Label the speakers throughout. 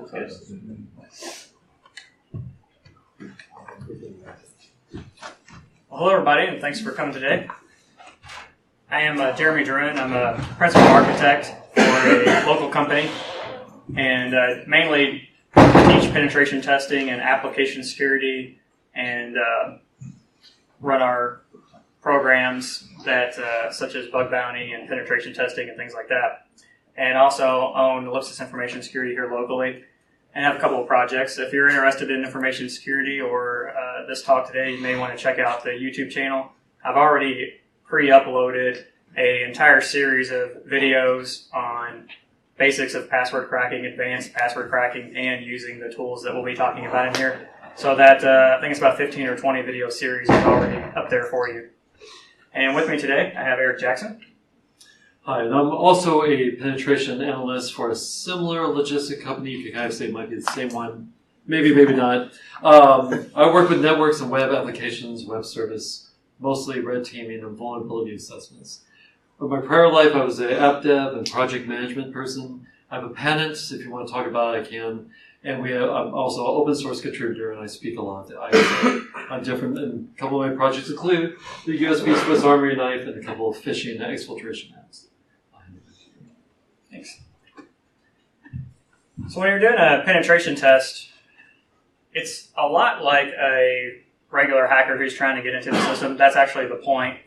Speaker 1: Sounds good. Well, hello, everybody, and thanks for coming today. I am Jeremy Druin. I'm a principal architect for a local company, and mainly teach penetration testing and application security, and run our programs that such as bug bounty and penetration testing and things like that. And also own Ellipsis Information Security here locally, and have a couple of projects. If you're interested in information security or this talk today, you may want to check out the YouTube channel. I've already pre-uploaded an entire series of videos on basics of password cracking, advanced password cracking, and using the tools that we'll be talking about in here. So that, I think it's about 15 or 20 video series is already up there for you. And with me today, I have Eric Jackson.
Speaker 2: Hi, and I'm also a penetration analyst for a similar logistic company. You can kind of say it might be the same one. Maybe, maybe not. I work with networks and web applications, web service, mostly red teaming and vulnerability assessments. In my prior life, I was an app dev and project management person. I have a patent. If you want to talk about it, I can. And I'm also an open source contributor, and I speak a lot to ISSA on different, and a couple of my projects include the USB Swiss Army knife and a couple of phishing and exfiltration apps.
Speaker 1: Thanks. So when you're doing a penetration test, it's a lot like a regular hacker who's trying to get into the system. That's actually the point.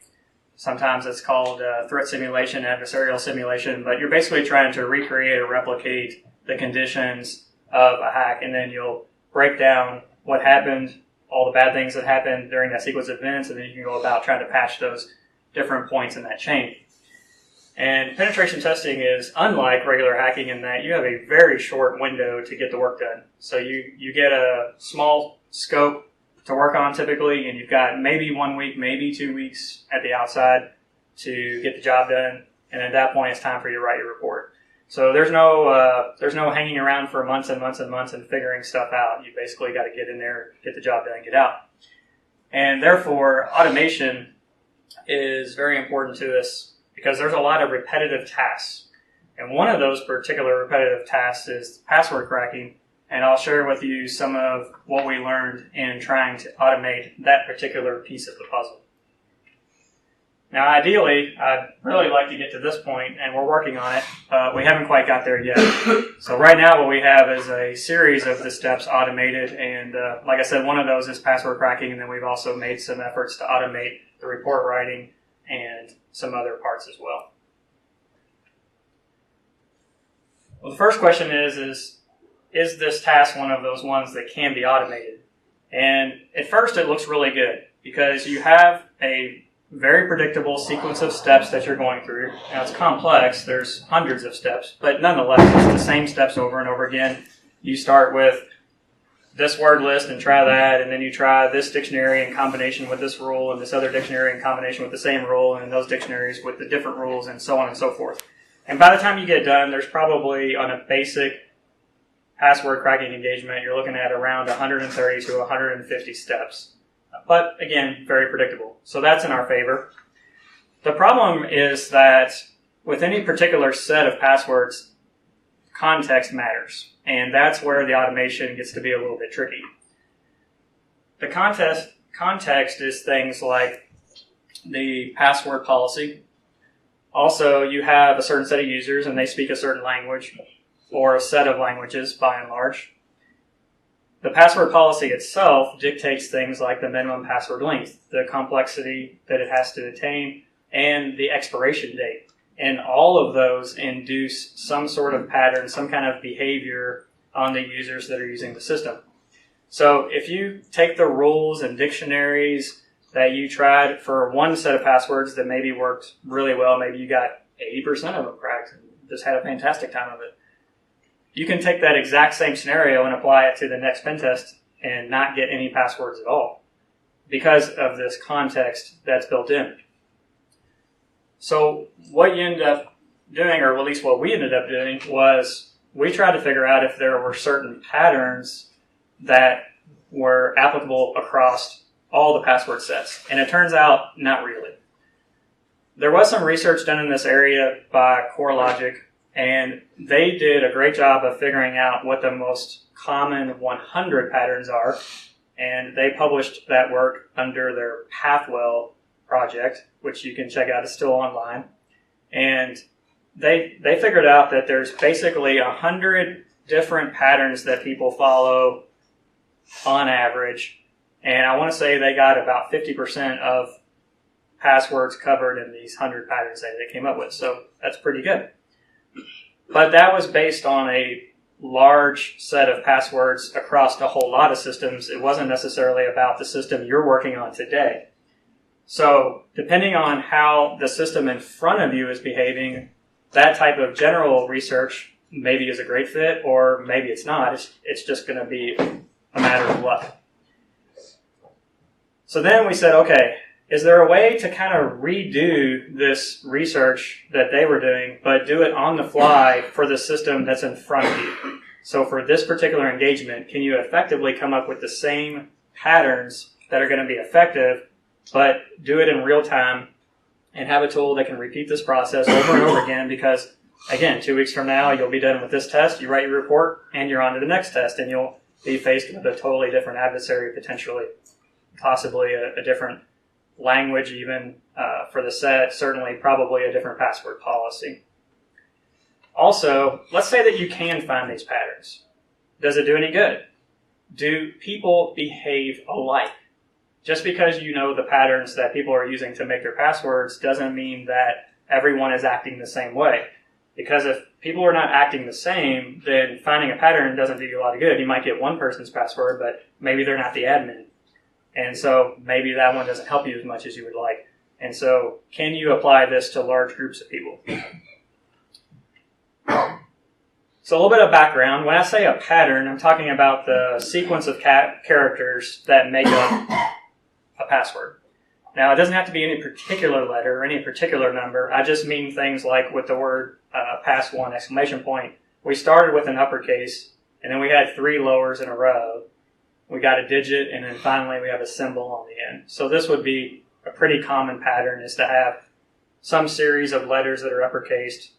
Speaker 1: Sometimes it's called threat simulation, adversarial simulation, but you're basically trying to recreate or replicate the conditions of a hack, and then you'll break down what happened, all the bad things that happened during that sequence of events, and then you can go about trying to patch those different points in that chain. And penetration testing is unlike regular hacking in that you have a very short window to get the work done. So you get a small scope to work on typically, and you've got maybe 1 week, maybe 2 weeks at the outside to get the job done. And at that point, it's time for you to write your report. So there's no hanging around for months and months and months and figuring stuff out. You basically got to get in there, get the job done, and get out. And therefore, automation is very important to us because there's a lot of repetitive tasks. And one of those particular repetitive tasks is password cracking. And I'll share with you some of what we learned in trying to automate that particular piece of the puzzle. Now, ideally, I'd really like to get to this point, and we're working on it, but we haven't quite got there yet. So right now what we have is a series of the steps automated, and like I said, one of those is password cracking, and then we've also made some efforts to automate the report writing and some other parts as well. Well, the first question is this task one of those ones that can be automated? And at first it looks really good because you have a very predictable sequence of steps that you're going through. Now it's complex, there's hundreds of steps, but nonetheless it's the same steps over and over again. You start with this word list and try that, and then you try this dictionary in combination with this rule and this other dictionary in combination with the same rule and those dictionaries with the different rules and so on and so forth. And by the time you get done, there's probably on a basic password cracking engagement, you're looking at around 130 to 150 steps. But again, very predictable. So that's in our favor. The problem is that with any particular set of passwords, context matters. And that's where the automation gets to be a little bit tricky. The context is things like the password policy. Also, you have a certain set of users and they speak a certain language or a set of languages by and large. The password policy itself dictates things like the minimum password length, the complexity that it has to attain, and the expiration date. And all of those induce some sort of pattern, some kind of behavior on the users that are using the system. So if you take the rules and dictionaries that you tried for one set of passwords that maybe worked really well, maybe you got 80% of them cracked and just had a fantastic time of it. You can take that exact same scenario and apply it to the next pen test and not get any passwords at all because of this context that's built in. So what you end up doing, or at least what we ended up doing, was we tried to figure out if there were certain patterns that were applicable across all the password sets. And it turns out, not really. There was some research done in this area by CoreLogic And they did a great job of figuring out what the most common 100 patterns are. And they published that work under their Pathwell project, which you can check out. It's still online. And they figured out that there's basically 100 different patterns that people follow on average. And I want to say they got about 50% of passwords covered in these 100 patterns that they came up with. So that's pretty good. But that was based on a large set of passwords across a whole lot of systems. It wasn't necessarily about the system you're working on today. So depending on how the system in front of you is behaving, that type of general research maybe is a great fit, or maybe it's not. It's just going to be a matter of luck. So then we said, okay, is there a way to kind of redo this research that they were doing, but do it on the fly for the system that's in front of you? So for this particular engagement, can you effectively come up with the same patterns that are going to be effective, but do it in real time and have a tool that can repeat this process over and over again? Because, again, 2 weeks from now, you'll be done with this test, you write your report, and you're on to the next test, and you'll be faced with a totally different adversary, potentially, possibly a different language even for the set, certainly probably a different password policy. Also, let's say that you can find these patterns. Does it do any good? Do people behave alike? Just because you know the patterns that people are using to make their passwords doesn't mean that everyone is acting the same way. Because if people are not acting the same, then finding a pattern doesn't do you a lot of good. You might get one person's password, but maybe they're not the admin. And so maybe that one doesn't help you as much as you would like. And so can you apply this to large groups of people? So a little bit of background. When I say a pattern, I'm talking about the sequence of characters that make up a password. Now, it doesn't have to be any particular letter or any particular number. I just mean things like with the word pass1 exclamation point. We started with an uppercase, and then we had 3 lowers in a row. We got a digit, and then finally we have a symbol on the end. So this would be a pretty common pattern, is to have some series of letters that are uppercased,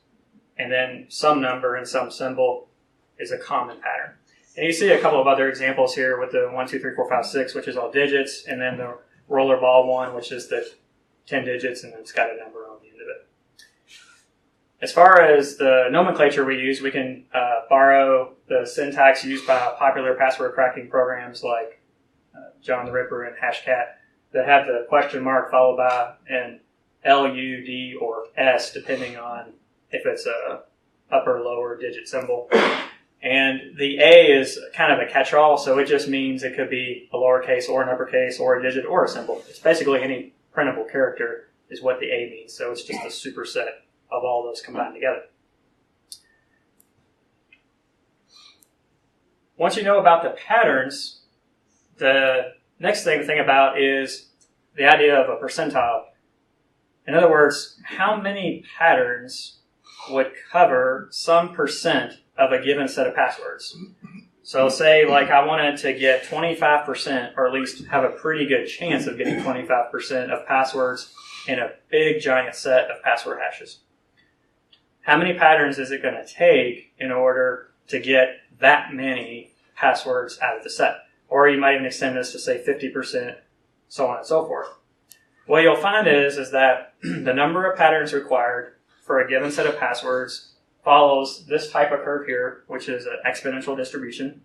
Speaker 1: and then some number and some symbol is a common pattern. And you see a couple of other examples here with the 1, 2, 3, 4, 5, 6, which is all digits, and then the rollerball one, which is the 10 digits, and it's got a number on the end of it. As far as the nomenclature we use, we can borrow the syntax used by popular password cracking programs like John the Ripper and Hashcat that have the question mark followed by an L, U, D, or S, depending on if it's a upper, lower digit symbol. And the A is kind of a catch-all, so it just means it could be a lowercase or an uppercase or a digit or a symbol. It's basically any printable character is what the A means, so it's just a superset of all those combined together. Once you know about the patterns, the next thing to think about is the idea of a percentile. In other words, how many patterns would cover some percent of a given set of passwords? So say like I wanted to get 25%, or at least have a pretty good chance of getting 25% of passwords in a big giant set of password hashes. How many patterns is it going to take in order to get that many passwords out of the set? Or you might even extend this to say 50%, so on and so forth. What you'll find is that the number of patterns required for a given set of passwords follows this type of curve here, which is an exponential distribution.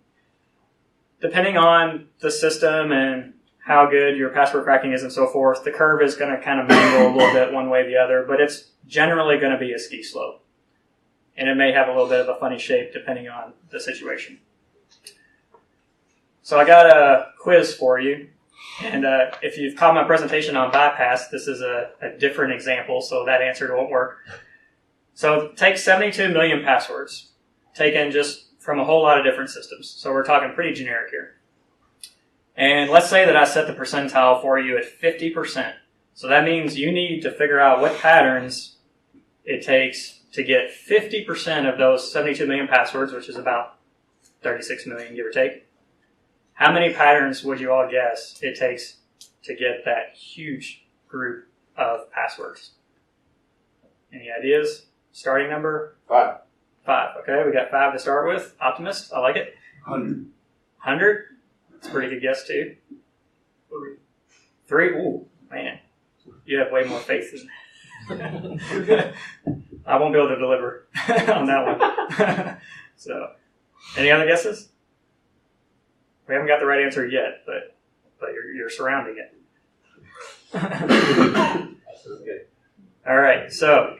Speaker 1: Depending on the system and how good your password cracking is and so forth, the curve is going to kind of mangle a little bit one way or the other, but it's generally going to be a ski slope. And it may have a little bit of a funny shape depending on the situation. So I got a quiz for you. And if you've caught my presentation on ByePass, this is a different example, so that answer won't work. So take 72 million passwords, taken just from a whole lot of different systems. So we're talking pretty generic here. And let's say that I set the percentile for you at 50%. So that means you need to figure out what patterns it takes to get 50% of those 72 million passwords, which is about 36 million, give or take. How many patterns would you all guess it takes to get that huge group of passwords? Any ideas? Starting number?
Speaker 3: 5.
Speaker 1: 5. Okay, we got 5 to start with. Optimist, I like it.
Speaker 3: 100.
Speaker 1: 100? That's a pretty good guess, too. 3? Ooh, man. You have way more faith than I won't be able to deliver on that one. So, any other guesses? We haven't got the right answer yet, but you're surrounding it. All right, so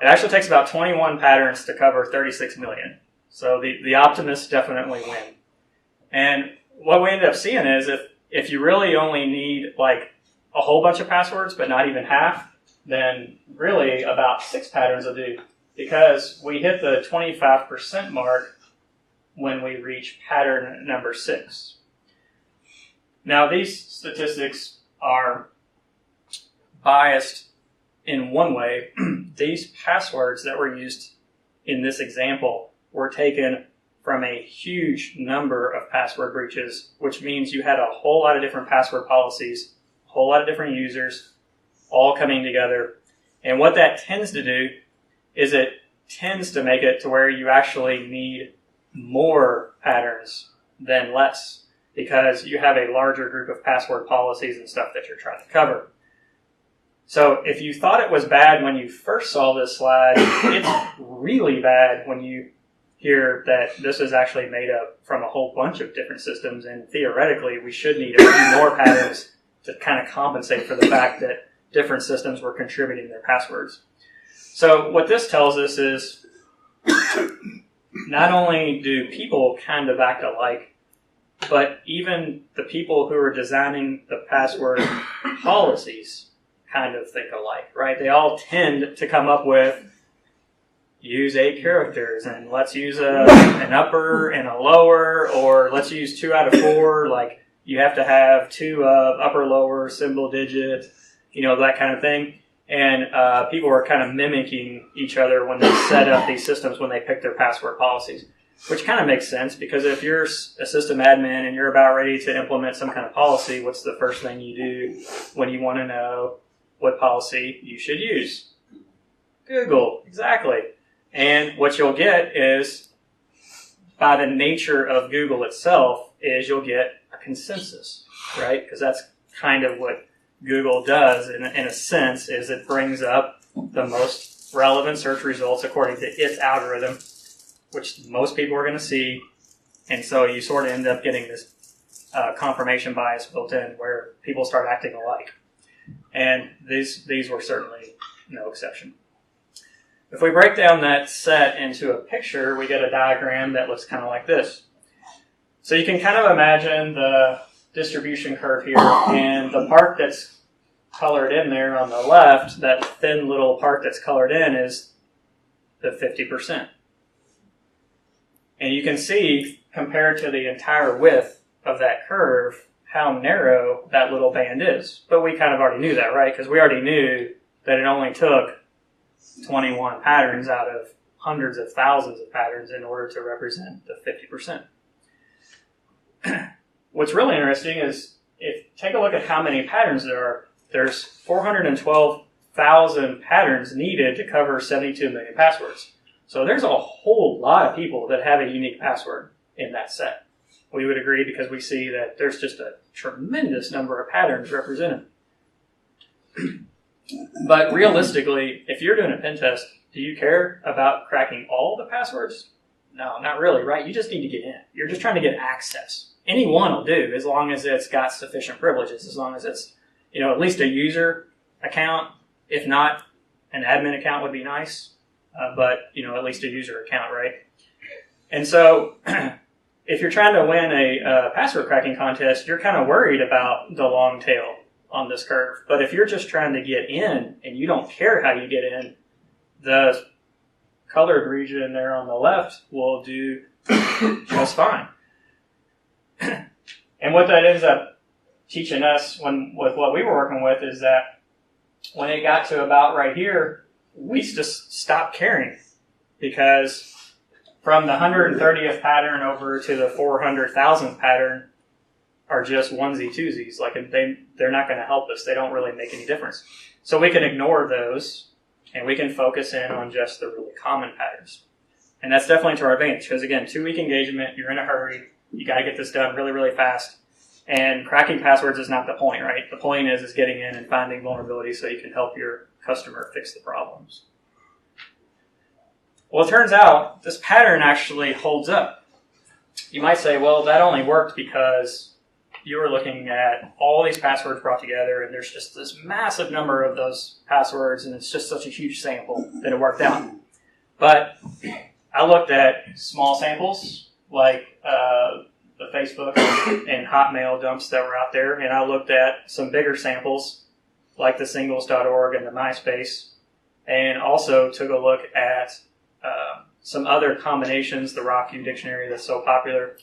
Speaker 1: it actually takes about 21 patterns to cover 36 million. So the optimists definitely win. And what we end up seeing is if you really only need like a whole bunch of passwords, but not even half, then really about 6 patterns will do, because we hit the 25% mark when we reach pattern number 6. Now these statistics are biased in one way. These passwords that were used in this example were taken from a huge number of password breaches, which means you had a whole lot of different password policies, a whole lot of different users, all coming together. And what that tends to do is it tends to make it to where you actually need more patterns than less, because you have a larger group of password policies and stuff that you're trying to cover. So if you thought it was bad when you first saw this slide, it's really bad when you hear that this is actually made up from a whole bunch of different systems, and theoretically we should need a few more patterns to kind of compensate for the fact that different systems were contributing their passwords. So what this tells us is not only do people kind of act alike, but even the people who are designing the password policies kind of think alike, right? They all tend to come up with use 8 characters, and let's use an upper and a lower, or let's use 2 out of 4. Like you have to have 2 upper, lower, symbol, digit, that kind of thing. And people are kind of mimicking each other when they set up these systems, when they pick their password policies, which kind of makes sense, because if you're a system admin and you're about ready to implement some kind of policy, what's the first thing you do when you want to know what policy you should use? Google, exactly. And what you'll get is, by the nature of Google itself, is you'll get a consensus, right? Because that's kind of what Google does in a sense, is it brings up the most relevant search results according to its algorithm, which most people are going to see. And so you sort of end up getting this confirmation bias built in where people start acting alike. And these were certainly no exception. If we break down that set into a picture, we get a diagram that looks kind of like this. So you can kind of imagine the distribution curve here, and the part that's colored in there on the left, that thin little part that's colored in, is the 50%. And you can see, compared to the entire width of that curve, how narrow that little band is. But we kind of already knew that, right? Because we already knew that it only took 21 patterns out of hundreds of thousands of patterns in order to represent the 50%. What's really interesting is, take a look at how many patterns there are. There's 412,000 patterns needed to cover 72 million passwords. So there's a whole lot of people that have a unique password in that set. We would agree, because we see that there's just a tremendous number of patterns represented. But realistically, if you're doing a pen test, do you care about cracking all the passwords? No, not really, right? You just need to get in. You're just trying to get access. Any one will do, as long as it's got sufficient privileges, as long as it's, at least a user account. If not, an admin account would be nice, but, at least a user account, right? And so if you're trying to win a password cracking contest, you're kind of worried about the long tail on this curve. But if you're just trying to get in and you don't care how you get in, the colored region there on the left will do just fine. And what that ends up teaching us with what we were working with is that when it got to about right here, we just stopped caring, because from the 130th pattern over to the 400,000th pattern are just onesie-twosies. Like, they're not going to help us. They don't really make any difference. So we can ignore those, and we can focus in on just the really common patterns. And that's definitely to our advantage because, again, 2-week engagement, you're in a hurry, you got to get this done really, really fast. And cracking passwords is not the point, right? The point is getting in and finding vulnerabilities so you can help your customer fix the problems. Well, it turns out this pattern actually holds up. You might say, well, that only worked because you were looking at all these passwords brought together and there's just this massive number of those passwords and it's just such a huge sample that it worked out. But I looked at small samples like the Facebook and Hotmail dumps that were out there, and I looked at some bigger samples like the singles.org and the MySpace, and also took a look at some other combinations, the RockU dictionary that's so popular.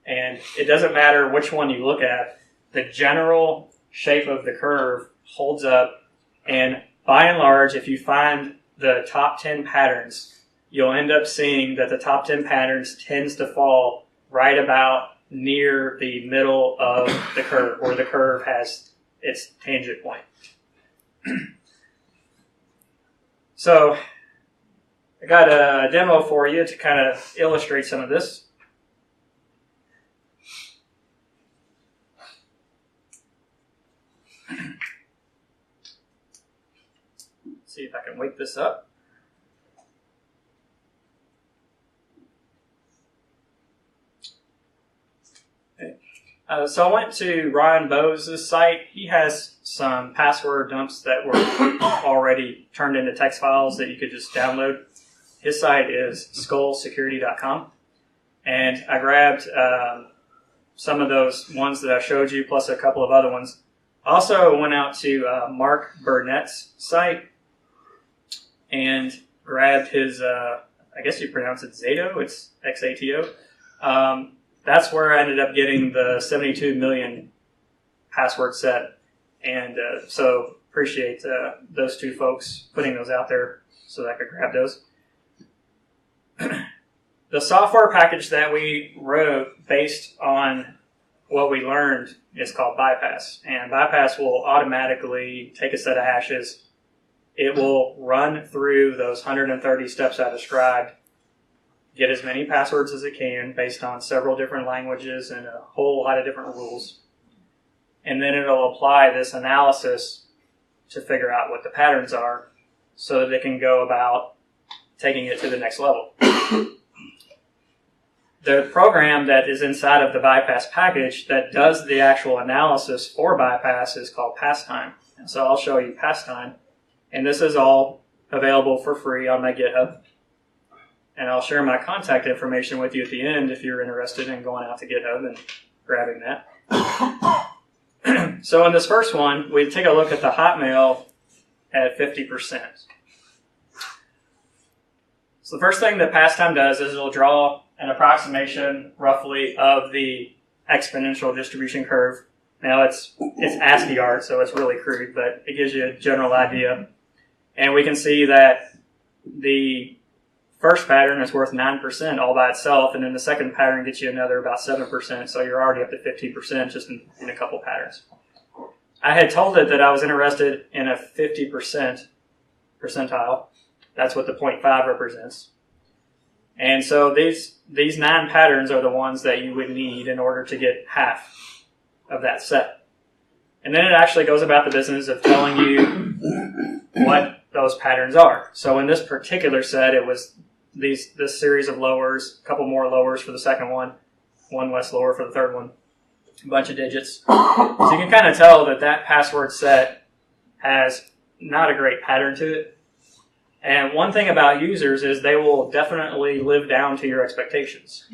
Speaker 1: And it doesn't matter which one you look at, the general shape of the curve holds up, and by and large, if you find the top 10 patterns, you'll end up seeing that the top 10 patterns tends to fall right about near the middle of the curve, where the curve has its tangent point. So I got a demo for you to kind of illustrate some of this. See if I can wake this up. So I went to Ryan Bowe's site. He has some password dumps that were already turned into text files that you could just download. His site is skullsecurity.com. And I grabbed some of those ones that I showed you, plus a couple of other ones. I also went out to Mark Burnett's site and grabbed his, I guess you pronounce it Zato, it's X-A-T-O. That's where I ended up getting the 72 million password set. And so appreciate those two folks putting those out there so that I could grab those. The software package that we wrote based on what we learned is called ByePass. And ByePass will automatically take a set of hashes. It will run through those 130 steps I described, get as many passwords as it can based on several different languages and a whole lot of different rules. And then it'll apply this analysis to figure out what the patterns are so that it can go about taking it to the next level. The program that is inside of the ByePass package that does the actual analysis for ByePass is called Pastime. And so I'll show you Pastime. And this is all available for free on my GitHub. And I'll share my contact information with you at the end if you're interested in going out to GitHub and grabbing that. So in this first one, we take a look at the Hotmail at 50%. So the first thing that Pastime does is it'll draw an approximation roughly of the exponential distribution curve. Now it's ASCII art, so it's really crude, but it gives you a general idea. And we can see that the first pattern is worth 9% all by itself, and then the second pattern gets you another about 7%, so you're already up to 15% just in a couple patterns. I had told it that I was interested in a 50% percentile. That's what the 0.5 represents. And so these 9 patterns are the ones that you would need in order to get half of that set. And then it actually goes about the business of telling you what those patterns are. So in this particular set, it was this series of lowers, a couple more lowers for the second one less lower for the third one, a bunch of digits. So you can kind of tell that password set has not a great pattern to it. And one thing about users is they will definitely live down to your expectations.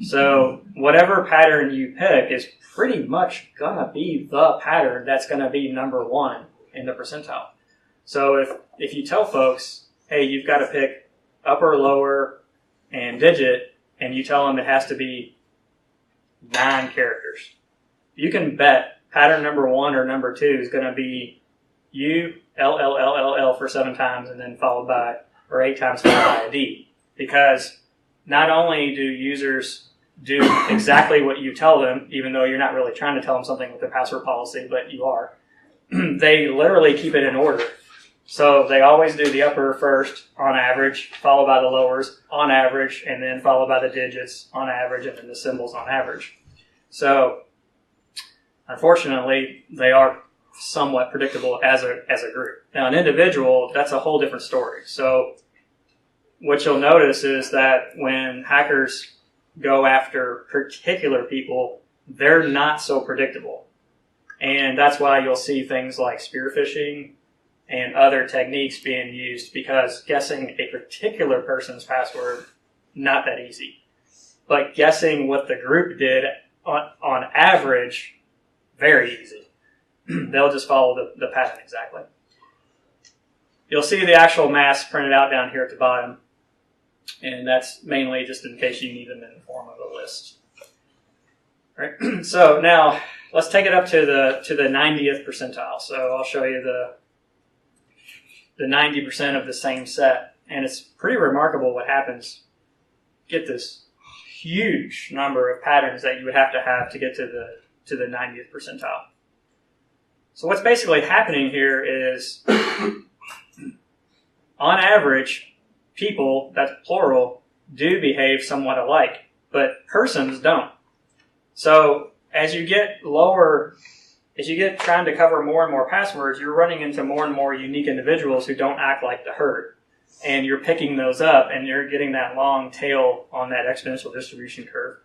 Speaker 1: So whatever pattern you pick is pretty much going to be the pattern that's going to be number 1 in the percentile. So if you tell folks, hey, you've got to pick upper, lower, and digit, and you tell them it has to be 9 characters, you can bet pattern number 1 or number 2 is going to be U, L, L, L, L, L for 7 times and then followed by, or 8 times followed by a D. Because not only do users do exactly what you tell them, even though you're not really trying to tell them something with their password policy, but you are, they literally keep it in order. So they always do the upper first on average, followed by the lowers on average, and then followed by the digits on average, and then the symbols on average. So unfortunately, they are somewhat predictable as a group. Now, an individual, that's a whole different story. So what you'll notice is that when hackers go after particular people, they're not so predictable. And that's why you'll see things like spear phishing and other techniques being used, because guessing a particular person's password, not that easy. But guessing what the group did on average, very easy. They'll just follow the pattern exactly. You'll see the actual mask printed out down here at the bottom, and that's mainly just in case you need them in the form of a list. All right. So now let's take it up to the 90th percentile. So I'll show you the 90% of the same set, and it's pretty remarkable what happens. Get this huge number of patterns that you would have to get to the 90th percentile. So what's basically happening here is, on average, people, that's plural, do behave somewhat alike, but persons don't. So as you get trying to cover more and more passwords, you're running into more and more unique individuals who don't act like the herd. And you're picking those up, and you're getting that long tail on that exponential distribution curve.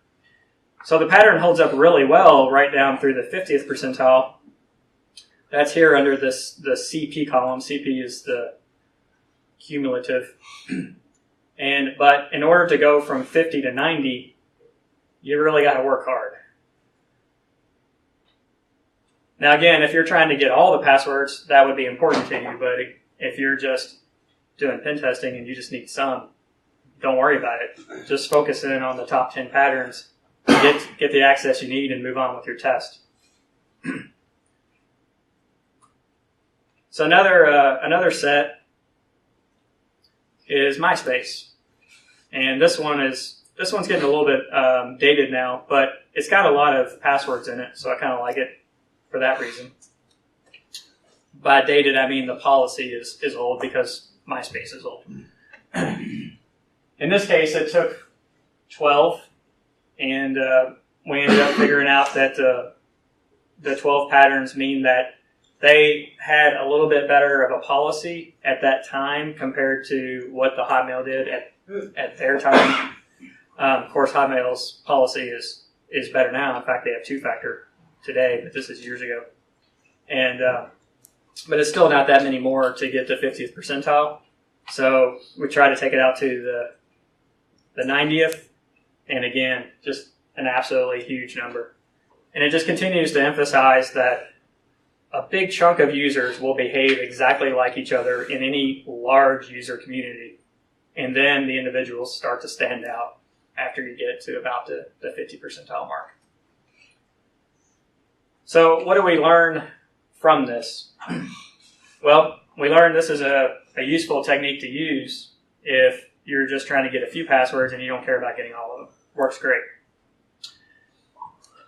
Speaker 1: So the pattern holds up really well right down through the 50th percentile. That's here under the CP column. CP is the cumulative. But in order to go from 50 to 90, you really got to work hard. Now again, if you're trying to get all the passwords, that would be important to you. But if you're just doing pen testing and you just need some, don't worry about it. Just focus in on the top 10 patterns, get the access you need, and move on with your test. So another set is MySpace, and this one's getting a little bit dated now, but it's got a lot of passwords in it, so I kind of like it for that reason. By dated, I mean the policy is old because MySpace is old. In this case, it took 12, and we ended up figuring out that the 12 patterns mean that they had a little bit better of a policy at that time compared to what the Hotmail did at their time. Of course, Hotmail's policy is better now. In fact, they have two-factor today, but this is years ago. And but it's still not that many more to get to 50th percentile. So we try to take it out to the 90th, and again, just an absolutely huge number. And it just continues to emphasize that a big chunk of users will behave exactly like each other in any large user community. And then the individuals start to stand out after you get to about the 50 percentile mark. So what do we learn from this? Well, we learned this is a useful technique to use if you're just trying to get a few passwords and you don't care about getting all of them. Works great.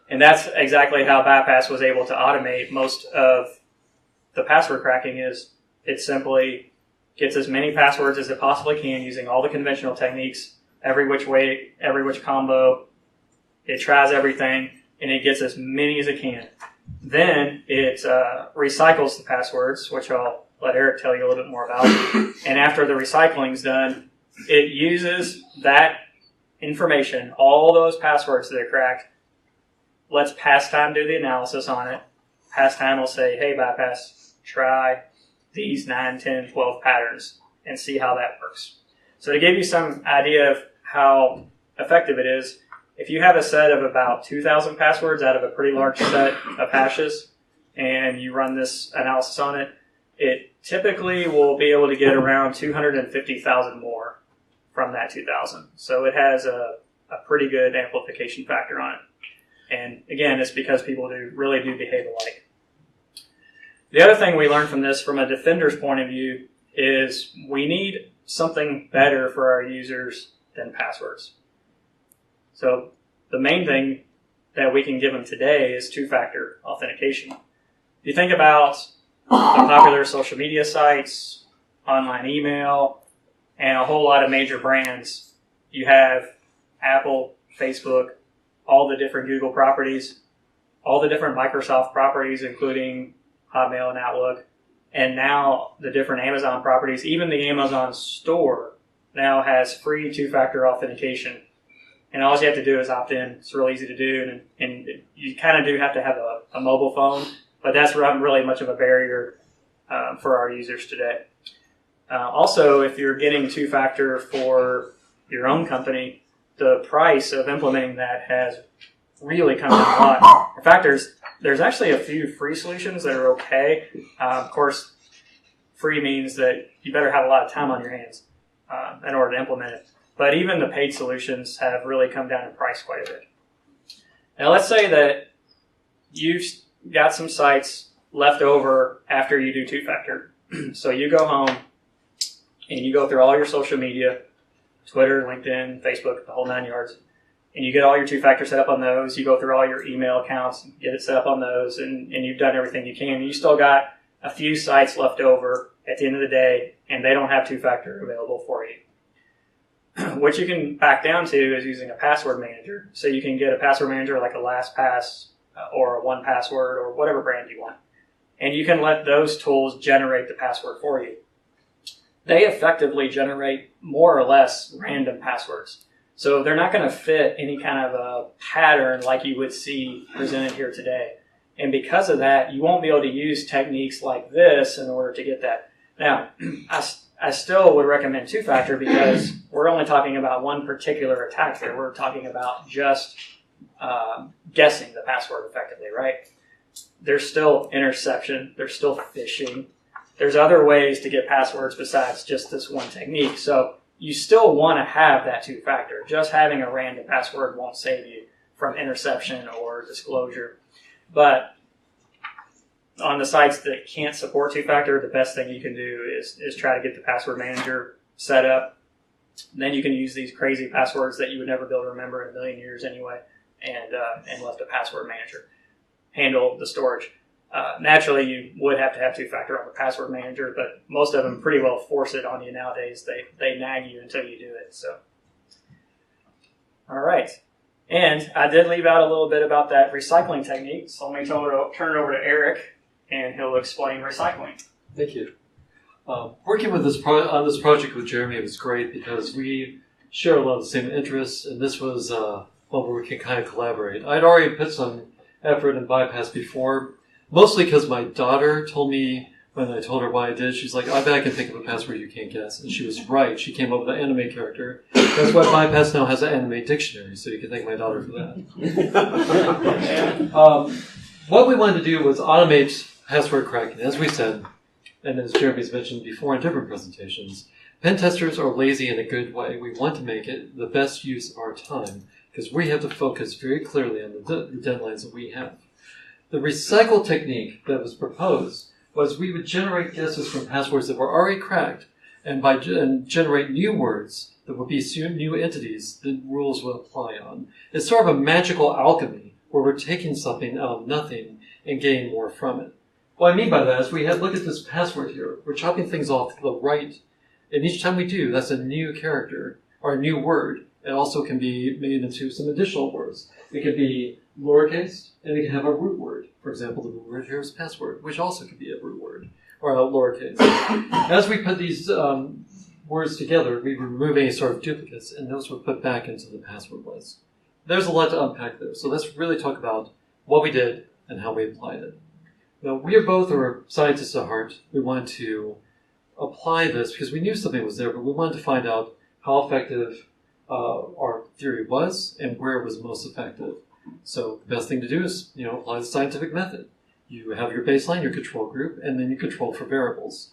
Speaker 1: And that's exactly how ByePass was able to automate most of the password cracking. Is it simply gets as many passwords as it possibly can using all the conventional techniques, every which way, every which combo. It tries everything, and it gets as many as it can. Then it recycles the passwords, which I'll let Eric tell you a little bit more about. And after the recycling's done, it uses that information, all those passwords that are cracked, lets Pastime do the analysis on it. Pastime will say, hey, ByePass, try these 9, 10, 12 patterns and see how that works. So to give you some idea of how effective it is, if you have a set of about 2,000 passwords out of a pretty large set of hashes and you run this analysis on it, it typically will be able to get around 250,000 more from that 2,000. So it has a pretty good amplification factor on it. And again, it's because people really do behave alike. The other thing we learned from this, from a defender's point of view, is we need something better for our users than passwords. So the main thing that we can give them today is two-factor authentication. If you think about the popular social media sites, online email, and a whole lot of major brands. You have Apple, Facebook, all the different Google properties, all the different Microsoft properties, including Hotmail and Outlook, and now the different Amazon properties. Even the Amazon store now has free two-factor authentication. And all you have to do is opt in. It's real easy to do, and you kind of do have to have a mobile phone, but that's not really much of a barrier for our users today. Also, if you're getting two-factor for your own company, the price of implementing that has really come down a lot. In fact, there's actually a few free solutions that are okay. Of course, free means that you better have a lot of time on your hands in order to implement it. But even the paid solutions have really come down in price quite a bit. Now, let's say that you've got some sites left over after you do two-factor. So you go home and you go through all your social media, Twitter, LinkedIn, Facebook, the whole 9 yards, and you get all your two-factor set up on those. You go through all your email accounts, get it set up on those, and you've done everything you can. You still got a few sites left over at the end of the day, and they don't have two-factor available for you. What you can back down to is using a password manager. So you can get a password manager like a LastPass or a 1Password or whatever brand you want. And you can let those tools generate the password for you. They effectively generate more or less random passwords. So they're not going to fit any kind of a pattern like you would see presented here today. And because of that, you won't be able to use techniques like this in order to get that. Now, I still would recommend two-factor because we're only talking about one particular attack here. We're talking about just guessing the password effectively, right? There's still interception. There's still phishing. There's other ways to get passwords besides just this one technique. So you still want to have that two-factor. Just having a random password won't save you from interception or disclosure. But on the sites that can't support two-factor, the best thing you can do is try to get the password manager set up. Then you can use these crazy passwords that you would never be able to remember in a million years anyway, and let the password manager handle the storage. Naturally, you would have to have two-factor on the password manager, but most of them pretty well force it on you nowadays. They nag you until you do it. So, all right. And I did leave out a little bit about that recycling technique, so let me turn it over to Eric, and he'll explain recycling.
Speaker 2: Thank you. Working with on this project with Jeremy was great because we share a lot of the same interests, and this was one where we can kind of collaborate. I'd already put some effort in ByePass before, mostly because my daughter told me when I told her why I did, she's like, I bet I can think of a password you can't guess. And she was right. She came up with an anime character. That's why ByePass now has an anime dictionary, so you can thank my daughter for that. What we wanted to do was automate password cracking. As we said, and as Jeremy's mentioned before in different presentations, pen testers are lazy in a good way. We want to make it the best use of our time because we have to focus very clearly on the deadlines that we have. The recycle technique that was proposed was we would generate guesses from passwords that were already cracked and generate new words that would be new entities the rules would apply on. It's sort of a magical alchemy where we're taking something out of nothing and getting more from it. What I mean by that is look at this password here. We're chopping things off to the right, and each time we do, that's a new character or a new word. It also can be made into some additional words. It could be lowercase, and it can have a root word. For example, the root word here is password, which also could be a root word, or a lowercase. As we put these words together, we remove any sort of duplicates, and those were put back into the password list. There's a lot to unpack there, so let's really talk about what we did and how we applied it. Now, we both are scientists at heart. We wanted to apply this because we knew something was there, but we wanted to find out how effective our theory was and where it was most effective. So the best thing to do is, apply the scientific method. You have your baseline, your control group, and then you control for variables.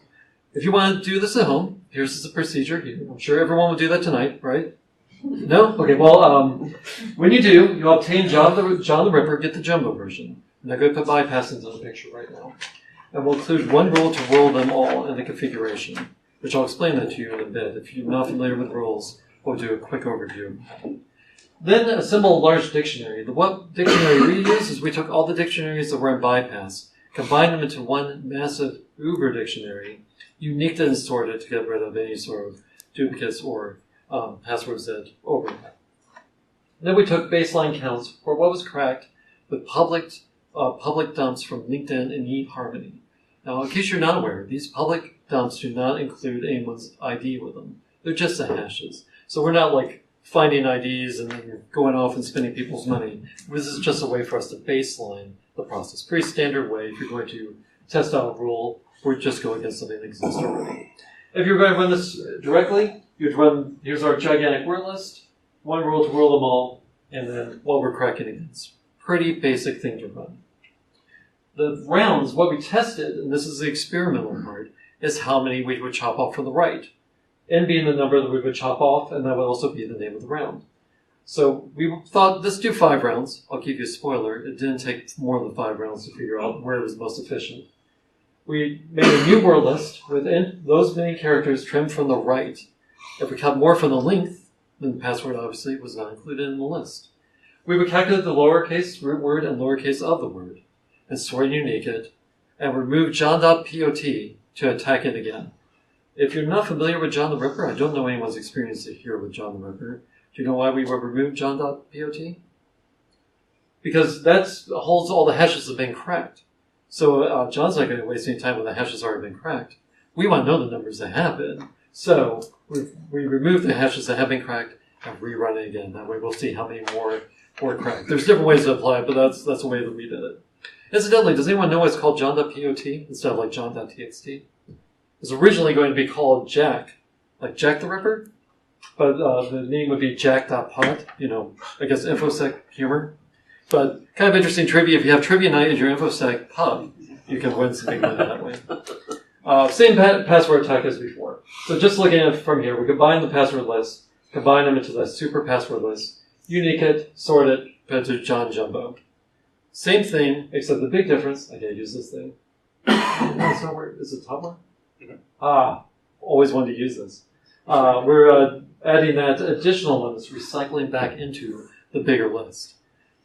Speaker 2: If you want to do this at home, here's the procedure. I'm sure everyone will do that tonight, right? No? Okay, well, when you do, you obtain John the Ripper, get the jumbo version. And I'm going to put ByePass into the picture right now. And we'll include one rule to roll them all in the configuration, which I'll explain that to you in a bit. If you're not familiar with rules, we'll do a quick overview. Then assemble a large dictionary. What dictionary we use is we took all the dictionaries that were in ByePass, combined them into one massive Uber dictionary, uniqued and sorted to get rid of any sort of duplicates or passwords that overlap. Then we took baseline counts for what was cracked with public dumps from LinkedIn and eHarmony. Now, in case you're not aware, these public dumps do not include anyone's ID with them. They're just the hashes. So we're not like finding IDs and then going off and spending people's money. This is just a way for us to baseline the process. Pretty standard way if you're going to test out a rule or just go against something that exists already. If you're going to run this directly, you'd run, here's our gigantic word list, one rule to rule them all, and then what we're cracking against. Pretty basic thing to run. The rounds, what we tested, and this is the experimental part, is how many we would chop off from the right. N being the number that we would chop off, and that would also be the name of the round. So we thought, let's do 5 rounds. I'll give you a spoiler. It didn't take more than 5 rounds to figure out where it was most efficient. We made a new word list with those many characters trimmed from the right. If we cut more from the length, then the password obviously was not included in the list. We would calculate the lowercase root word and lowercase of the word, and sort and unique it, and remove john.pot to attack it again. If you're not familiar with John the Ripper, I don't know anyone's experience here with John the Ripper. Do you know why we would remove john.pot? Because that holds all the hashes that have been cracked. So John's not going to waste any time when the hashes have already been cracked. We want to know the numbers that have been. So we remove the hashes that have been cracked and rerun it again. That way we'll see how many more were cracked. There's different ways to apply it, but that's the way that we did it. Incidentally, does anyone know why it's called john.pot instead of like john.txt? It was originally going to be called Jack, like Jack the Ripper, but the name would be jack.pot, I guess InfoSec humor. But kind of interesting trivia, if you have trivia night at your InfoSec pub, you can win some big money that way. Same password attack as before. So just looking at it from here, we combine the password list, combine them into that super password list, unique it, sort it, put it to John Jumbo. Same thing, except the big difference, I gotta use this thing. No, it's not where, is it top one? Always wanted to use this. We're adding that additional one that's recycling back into the bigger list.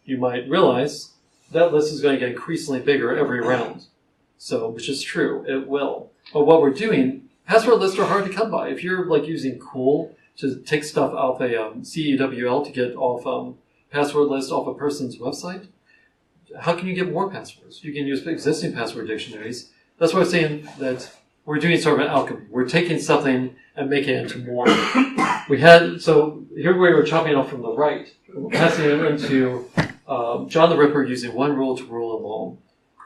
Speaker 2: You might realize that list is going to get increasingly bigger every round. So, which is true, it will. But what we're doing, password lists are hard to come by. If you're like using cool to take stuff off a CEWL to get off password list off a person's website, how can you get more passwords? You can use existing password dictionaries. That's why I'm saying that we're doing sort of an alchemy. We're taking something and making it into more. So here we were chopping off from the right, passing it into John the Ripper using one rule to rule them all.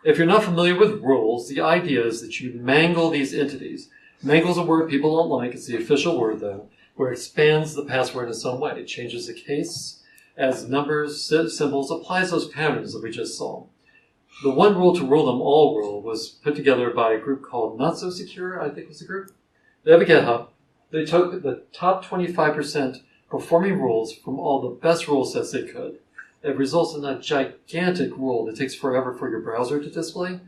Speaker 2: If you're not familiar with rules, the idea is that you mangle these entities. Mangle's a word people don't like. It's the official word, though, where it expands the password in some way. It changes the case, adds numbers, symbols, applies those patterns that we just saw. The one rule to rule them all rule was put together by a group called Not So Secure, I think was the group. They have a GitHub. They took the top 25% performing rules from all the best rule sets they could. It results in a gigantic rule that takes forever for your browser to display.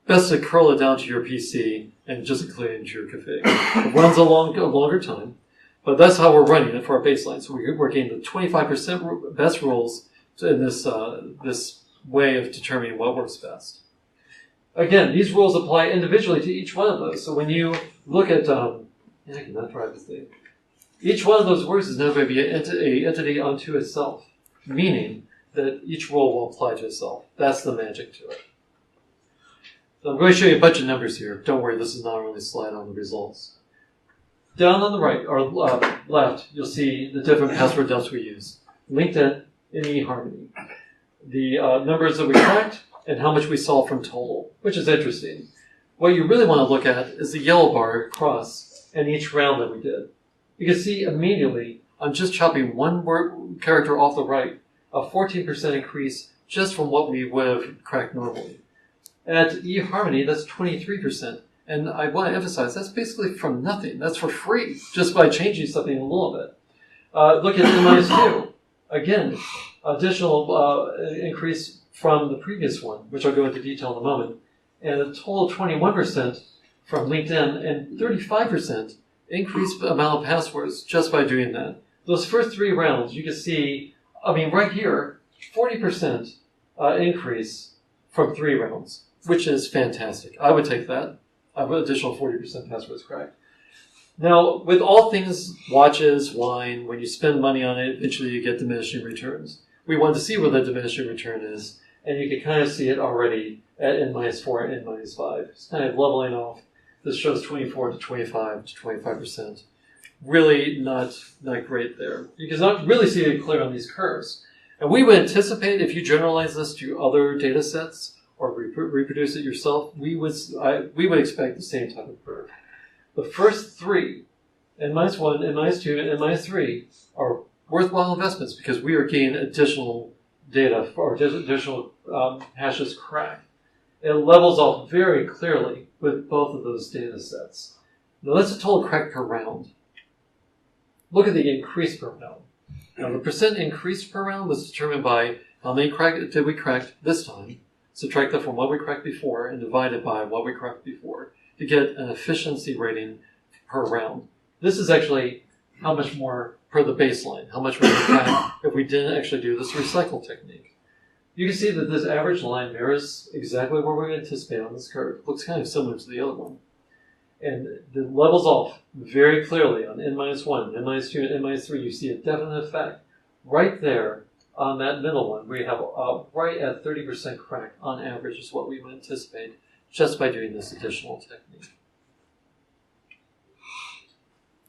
Speaker 2: Best to curl it down to your PC and just include it into your config. It runs a longer time, but that's how we're running it for our baseline. So we're getting the 25% best rules in this way of determining what works best. Again, these rules apply individually to each one of those. So when you look at, I cannot drive this thing. Each one of those words is now going to be an entity unto itself, meaning that each rule will apply to itself. That's the magic to it. So I'm going to show you a bunch of numbers here. Don't worry, this is not really a slide on the results. Down on the right, or left, you'll see the different password dumps we use. LinkedIn and eHarmony. The numbers that we cracked and how much we saw from total, which is interesting. What you really want to look at is the yellow bar across and each round that we did. You can see immediately, I'm just chopping one character off the right, a 14% increase just from what we would have cracked normally. At eHarmony, that's 23%. And I want to emphasize, that's basically from nothing. That's for free, just by changing something a little bit. Look at N-2. Again, additional increase from the previous one, which I'll go into detail in a moment. And a total of 21% from LinkedIn and 35% increased amount of passwords just by doing that. Those first 3 rounds, you can see, right here, 40% increase from 3 rounds, which is fantastic. I would take that. additional 40% passwords cracked. Now, with all things watches, wine, when you spend money on it, eventually you get diminishing returns. We want to see what that diminishing return is, and you can kind of see it already at N-4 and N-5. It's kind of leveling off. This shows 24 to 25 to 25%. Really not great there. You can not really see it clear on these curves. And we would anticipate if you generalize this to other data sets or reproduce it yourself, we would expect the same type of curve. The first three, N-1, N-2, and N-3, are worthwhile investments because we are getting additional data or additional hashes cracked. It levels off very clearly with both of those data sets. Now that's a total crack per round. Look at the increase per round. Now the percent increase per round was determined by how many did we crack this time, subtract that from what we cracked before, and divide it by what we cracked before to get an efficiency rating per round. This is actually how much more per the baseline, how much we would crack if we didn't actually do this recycle technique. You can see that this average line mirrors exactly where we anticipate on this curve. It looks kind of similar to the other one. And it levels off very clearly on N-1, N-2, and N-3. You see a definite effect right there on that middle one. We have right at 30% crack on average is what we would anticipate just by doing this additional technique.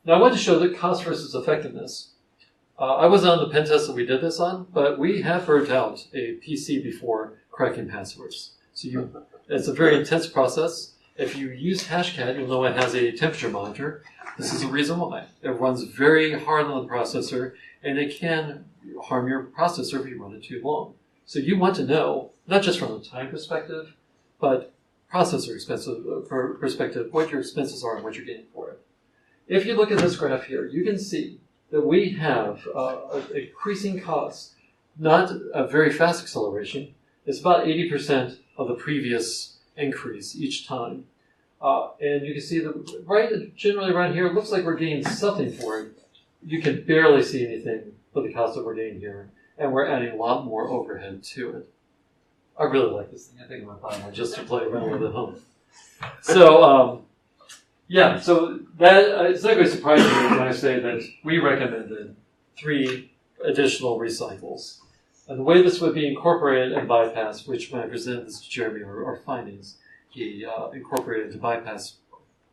Speaker 2: Now I want to show the cost versus effectiveness. I wasn't on the pen test that we did this on, but we have burnt out a PC before cracking passwords. So it's a very intense process. If you use Hashcat, you'll know it has a temperature monitor. This is the reason why. It runs very hard on the processor, and it can harm your processor if you run it too long. So you want to know, not just from a time perspective, but processor perspective, what your expenses are and what you're getting for it. If you look at this graph here, you can see that we have an increasing cost, not a very fast acceleration. It's about 80% of the previous increase each time. And you can see that generally around here, it looks like we're getting something for it. You can barely see anything for the cost that we're getting here, and we're adding a lot more overhead to it. I really like this thing. I think I'm going to buy one just to play around with at home. So, so that it's not going to surprise you when I say that we recommended 3 additional recycles. And the way this would be incorporated in ByePass, which when I presented this to Jeremy, our findings, he incorporated into ByePass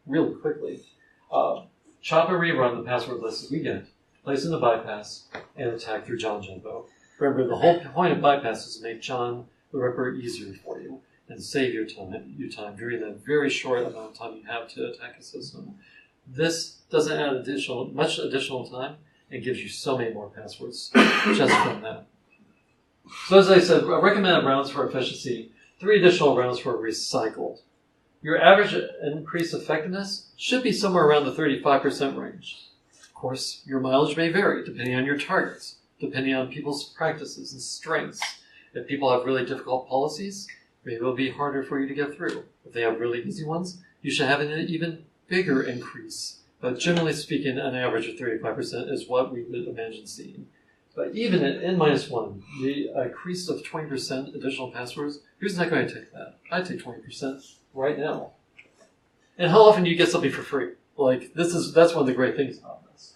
Speaker 2: really quickly. Chop and rerun the password list that we get, place in the ByePass, and attack through John Jumbo. Remember, the whole point of ByePass is to make John the Ripper easier for you and save your time during that very short amount of time you have to attack a system. This doesn't add much additional time and gives you so many more passwords just from that. So as I said, recommended rounds for efficiency, 3 additional rounds for recycled. Your average increased effectiveness should be somewhere around the 35% range. Of course, your mileage may vary depending on your targets, depending on people's practices and strengths. If people have really difficult policies, maybe it'll be harder for you to get through. If they have really easy ones, you should have an even bigger increase. But generally speaking, an average of 35% is what we would imagine seeing. But even at N-1, the increase of 20% additional passwords, who's not going to take that? I'd take 20% right now. And how often do you get something for free? That's one of the great things about this.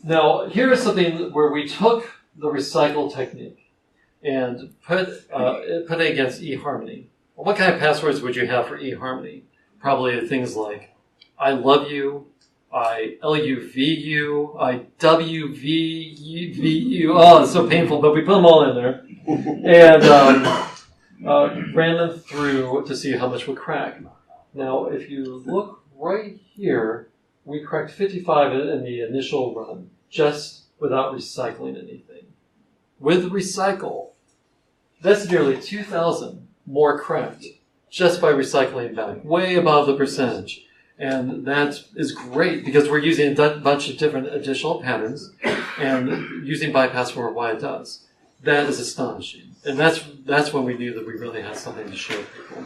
Speaker 2: Now, here is something where we took the recycle technique and put it against eHarmony. Well, what kind of passwords would you have for eHarmony? Probably things like, I love you, I LUV you, I WVV you. Oh, it's so painful, but we put them all in there. And ran them through to see how much would crack. Now, if you look right here, we cracked 55 in the initial run, just without recycling anything. With recycle, that's nearly 2,000 more cracked just by recycling back, way above the percentage. And that is great because we're using a bunch of different additional patterns and using ByePass for what it does. That is astonishing. And that's when we knew that we really had something to show people.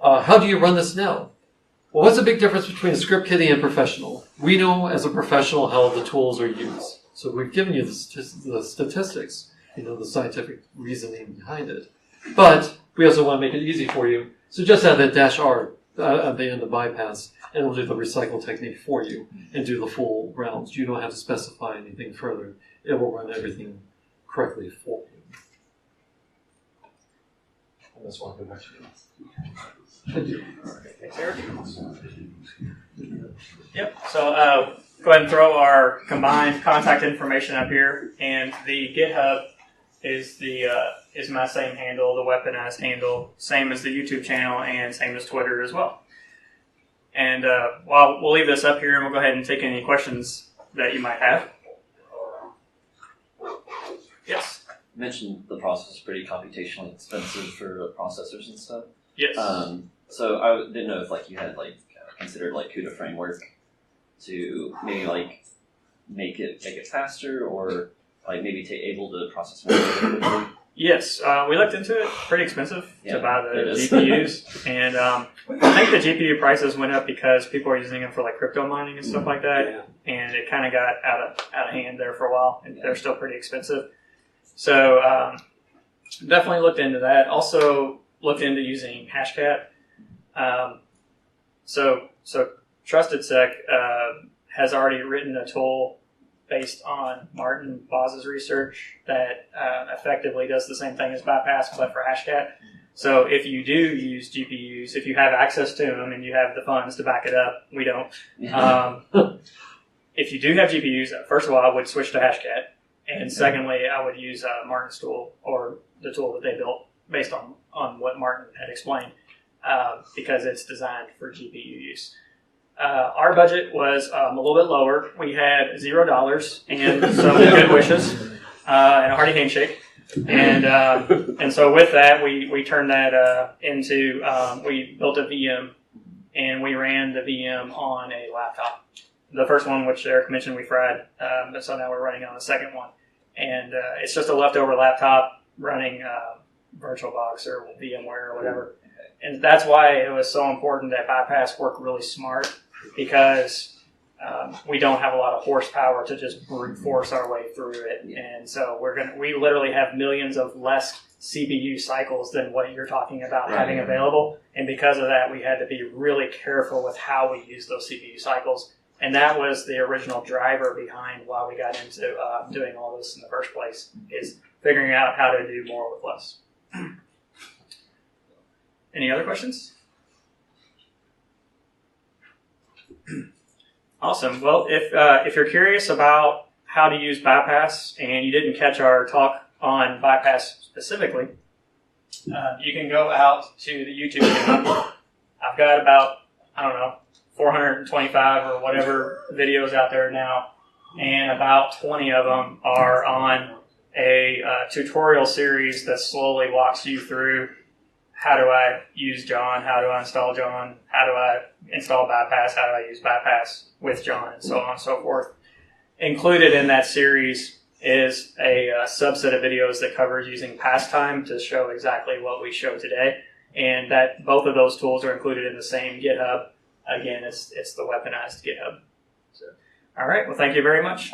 Speaker 2: How do you run this now? Well, what's the big difference between a script kiddie and professional? We know as a professional how the tools are used. So we've given you the statistics, the scientific reasoning behind it. But we also want to make it easy for you. So just add that -R at the end of ByePass, and it'll do the recycle technique for you and do the full rounds. You don't have to specify anything further. It will run everything correctly for you. And that's why I go back to you.
Speaker 1: Thanks, Eric. Yep. So go ahead and throw our combined contact information up here, and the GitHub is my same handle, the Weaponized handle, same as the YouTube channel, and same as Twitter as well. And we'll leave this up here, and we'll go ahead and take any questions that you might have. Yes.
Speaker 3: You mentioned the process is pretty computationally expensive for processors and stuff.
Speaker 1: Yes.
Speaker 3: So I didn't know if you had considered CUDA framework to maybe make it faster, or maybe able to process more data.
Speaker 1: Yes, we looked into it. Pretty expensive to buy the
Speaker 3: is.
Speaker 1: GPUs, and I think the GPU prices went up because people are using them for crypto mining and stuff like that, and it kind of got out of hand there for a while, and they're still pretty expensive. So definitely looked into that. Also looked into using Hashcat. So TrustedSec has already written a tool based on Martin Boz's research that effectively does the same thing as ByePass, but for Hashcat. So if you do use GPUs, if you have access to them and you have the funds to back it up, we don't. If you do have GPUs, first of all, I would switch to Hashcat. And secondly, I would use Martin's tool, or the tool that they built based on what Martin had explained, because it's designed for GPU use. Our budget was a little bit lower. We had $0 and some good wishes and a hearty handshake. And so with that, we turned that into, we built a VM, and we ran the VM on a laptop. The first one, which Eric mentioned, we fried, so now we're running on the second one. And it's just a leftover laptop running VirtualBox or VMware or whatever. And that's why it was so important that ByePass work really smart, because we don't have a lot of horsepower to just brute force our way through it. And so we literally have millions of less CPU cycles than what you're talking about having available. And because of that, we had to be really careful with how we use those CPU cycles. And that was the original driver behind why we got into doing all this in the first place, is figuring out how to do more with less. Any other questions? Awesome. Well, if you're curious about how to use ByePass and you didn't catch our talk on ByePass specifically, you can go out to the YouTube channel. I've got about, 425 or whatever videos out there now, and about 20 of them are on a tutorial series that slowly walks you through how do I use John, how do I install John, how do I install ByePass, how do I use ByePass with John, and so on and so forth. Included in that series is a subset of videos that covers using pastime to show exactly what we showed today, and that both of those tools are included in the same GitHub. Again, it's the Weaponized GitHub. So, all right. Well, thank you very much.